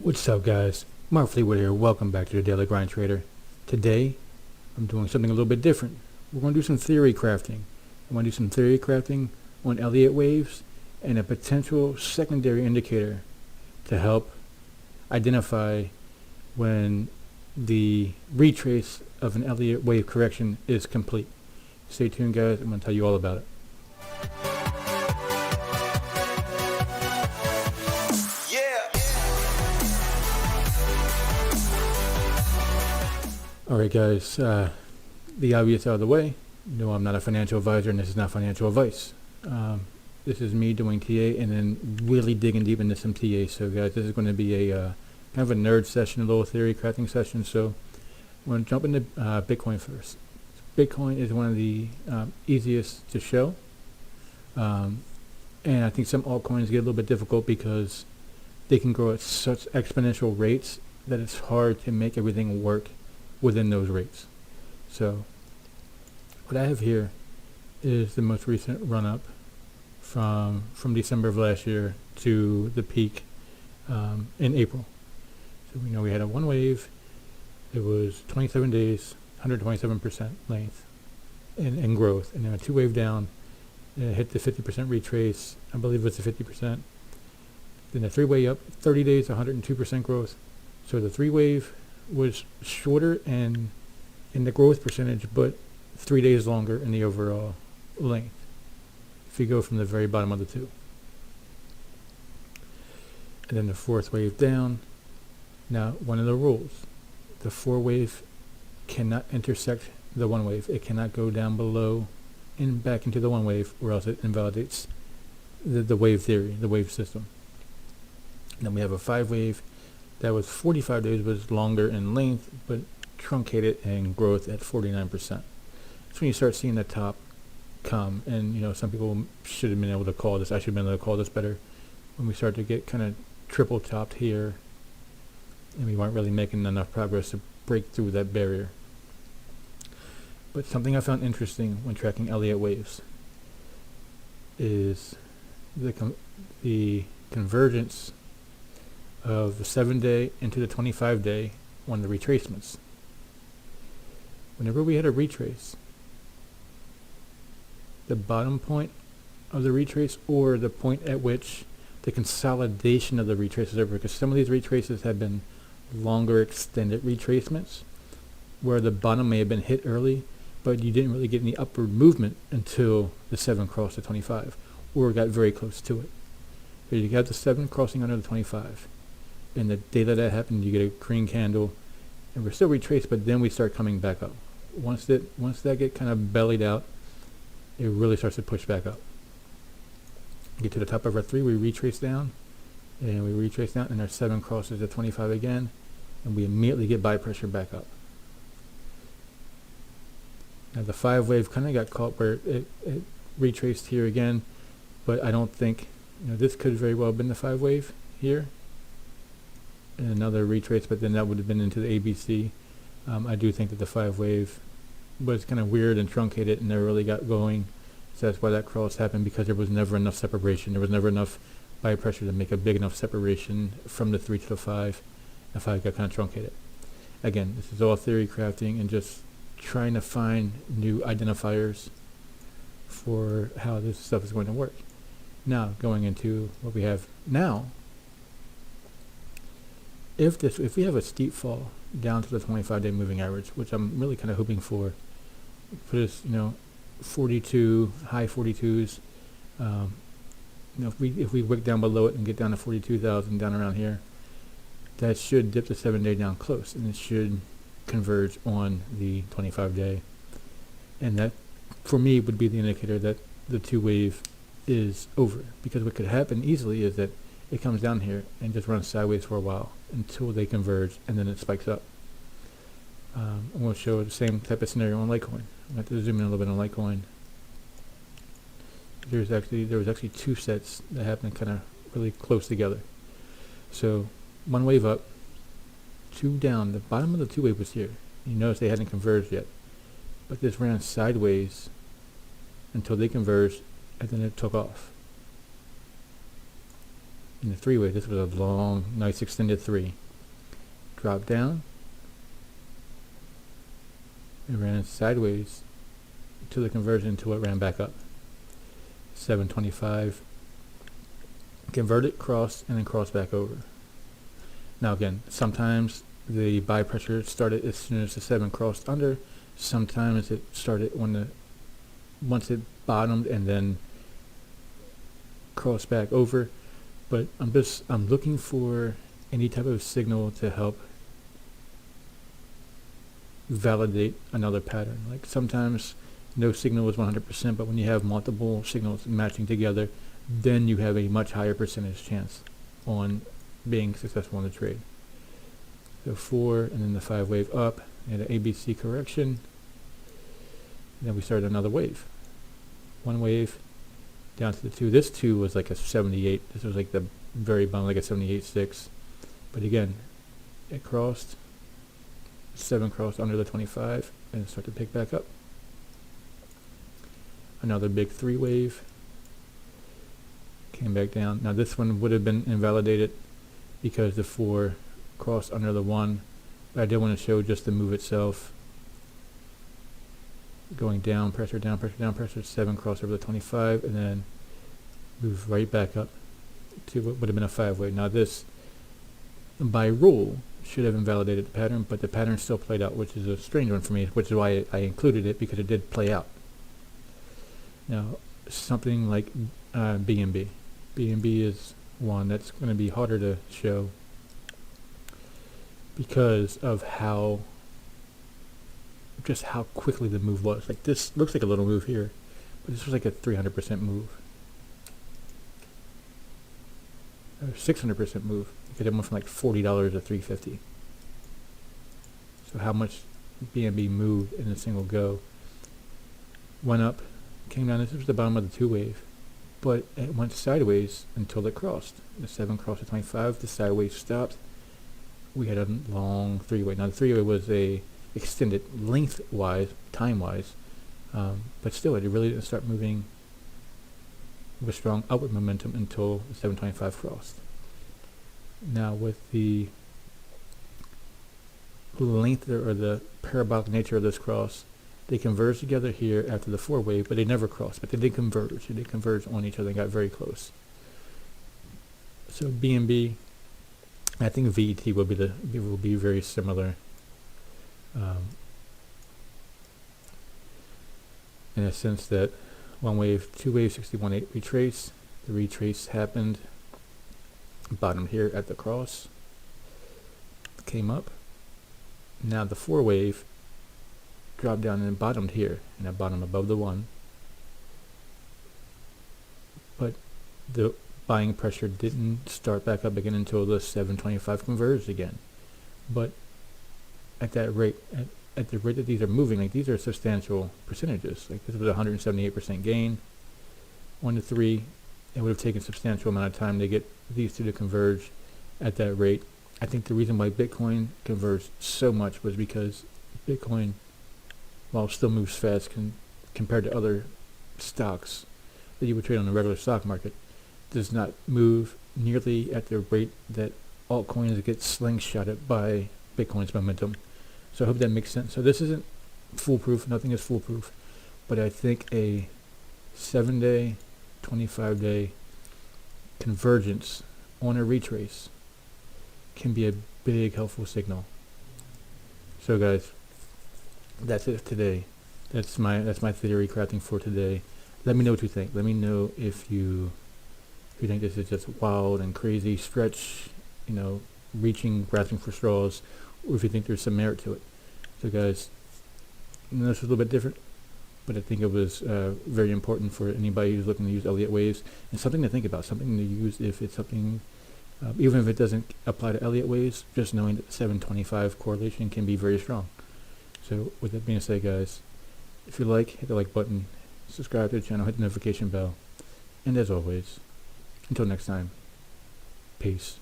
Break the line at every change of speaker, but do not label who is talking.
What's up, guys? Mark Fleetwood here. Welcome back to the Daily Grind Trader. Today, I'm doing something a little bit different. We're going to do some theory crafting. I'm going to do some theory crafting on Elliot waves and a potential secondary indicator to help identify when the retrace of an Elliot Wave correction is complete. Stay tuned, guys. I'm going to tell you all about it. Alright, guys, the obvious out of the way. No, I'm not a financial advisor, and this is not financial advice. This is me doing TA and then really digging deep into some TA. So, guys, this is going to be a kind of a nerd session, a little theory crafting session. So I'm going to jump into Bitcoin first. Bitcoin is one of the easiest to show. And I think some altcoins get a little bit difficult because they can grow at such exponential rates that it's hard to make everything work within those rates. So what I have here is the most recent run-up from December of last year to the peak in April. So we know we had a one wave. It was 27 days, 127% length in growth, and then a two wave down. It hit the 50% retrace. I believe it was the 50%. Then a three way up, 30 days, 102% growth. So the three wave was shorter in the growth percentage, but 3 days longer in the overall length, if you go from the very bottom of the two. And then the fourth wave down. Now, one of the rules, the four wave cannot intersect the one wave. It cannot go down below and back into the one wave, or else it invalidates the wave theory, the wave system. And then we have a five wave that was 45 days, was longer in length, but truncated in growth at 49%. That's when you start seeing the top come, and some people should have been able to call this. I should have been able to call this better. When we start to get kind of triple topped here, and we weren't really making enough progress to break through that barrier. But something I found interesting when tracking Elliot waves is the convergence of the 7-day into the 25-day on the retracements. Whenever we had a retrace, the bottom point of the retrace, or the point at which the consolidation of the retrace is over, because some of these retraces have been longer extended retracements where the bottom may have been hit early, but you didn't really get any upward movement until the 7 crossed the 25, or got very close to it. So you got the 7 crossing under the 25. And the day that happened, you get a green candle, and we're still retraced, but then we start coming back up. Once that get kind of bellied out, it really starts to push back up. Get to the top of our 3, we retrace down, and we retrace down, and our 7 crosses the 25 again, and we immediately get buy pressure back up. Now the 5 wave kind of got caught where it retraced here again, but I don't think, this could very well have been the 5 wave here. And another retrace, but then that would have been into the ABC. I do think that the 5 wave was kind of weird and truncated and never really got going. So that's why that cross happened, because there was never enough separation. There was never enough buy pressure to make a big enough separation from the 3 to the 5. The 5 got kind of truncated. Again, this is all theory crafting and just trying to find new identifiers for how this stuff is going to work. Now, going into what we have now, if we have a steep fall down to the 25-day moving average, which I'm really kind of hoping for this, 42, high 42s, if we wick down below it and get down to 42,000 down around here, that should dip the 7-day down close, and it should converge on the 25-day, and that for me would be the indicator that the 2 wave is over. Because what could happen easily is that it comes down here and just runs sideways for a while until they converge, and then it spikes up. I'm going to show the same type of scenario on Litecoin. I'm going to have to zoom in a little bit on Litecoin. There was actually 2 sets that happened kind of really close together. So 1 wave up, 2 down. The bottom of the 2 wave was here. You notice they hadn't converged yet, but this ran sideways until they converged, and then it took off. in the 3 wave. This was a long, nice extended 3. Dropped down. It ran sideways to the conversion until it ran back up. 725. Converted, crossed, and then crossed back over. Now again, sometimes the buy pressure started as soon as the 7 crossed under. Sometimes it started once it bottomed and then crossed back over. But I'm looking for any type of signal to help validate another pattern. Like sometimes no signal is 100%, but when you have multiple signals matching together, then you have a much higher percentage chance on being successful in the trade. So 4 and then the 5 wave up and an ABC correction. And then we started another wave. 1 wave down to the 2. This 2 was like a 78. This was like the very bottom, like a 78.6. But again, it crossed. 7 crossed under the 25 and start to pick back up. Another big 3 wave. Came back down. Now this one would have been invalidated because the 4 crossed under the 1. But I did want to show just the move itself. Going down, pressure, down, pressure, down, pressure. 7 crossed over the 25 and then move right back up to what would have been a 5 wave. Now this, by rule, should have invalidated the pattern, but the pattern still played out, which is a strange one for me, which is why I included it, because it did play out. Now, something like BNB. BNB is one that's going to be harder to show because of just how quickly the move was. Like this looks like a little move here, but this was like a 300% move. Or 600% move. Because it went from like $40 to $350. So how much BNB moved in a single go? Went up, came down. This was the bottom of the 2 wave, but it went sideways until it crossed. The 7 crossed the 25. The sideways stopped. We had a long 3 wave. Now the 3 wave was a extended lengthwise, time-wise, but still, it really didn't start moving with strong upward momentum until the 725 crossed. Now with the length or the parabolic nature of this cross, they converged together here after the 4 wave, but they never crossed, but they did converge. They converged on each other and got very close. So BNB, I think VET will be very similar. In a sense that 1 wave, 2 wave, 61.8 retrace. The retrace happened bottom here at the cross, came up. Now the 4 wave dropped down and bottomed here, and it bottomed above the 1. But the buying pressure didn't start back up again until the 725 converged again. But at that rate, at the rate that these are moving, like these are substantial percentages. Like this was 178% gain. 1 to 3, it would have taken a substantial amount of time to get these two to converge at that rate. I think the reason why Bitcoin converged so much was because Bitcoin, while it still moves fast compared to other stocks that you would trade on the regular stock market, does not move nearly at the rate that altcoins get slingshotted by Bitcoin's momentum. So I hope that makes sense. So this isn't foolproof. Nothing is foolproof. But I think a 7-day, 25-day convergence on a retrace can be a big helpful signal. So guys, that's it today. That's my theory crafting for today. Let me know what you think. Let me know if you think this is just wild and crazy stretch, grasping for straws, or if you think there's some merit to it. So guys, this is a little bit different, but I think it was very important for anybody who's looking to use Elliot waves, and something to think about, something to use if it's something, even if it doesn't apply to Elliot waves, just knowing that the 725 correlation can be very strong. So with that being said, guys, if you like, hit the like button, subscribe to the channel, hit the notification bell, and as always, until next time, peace.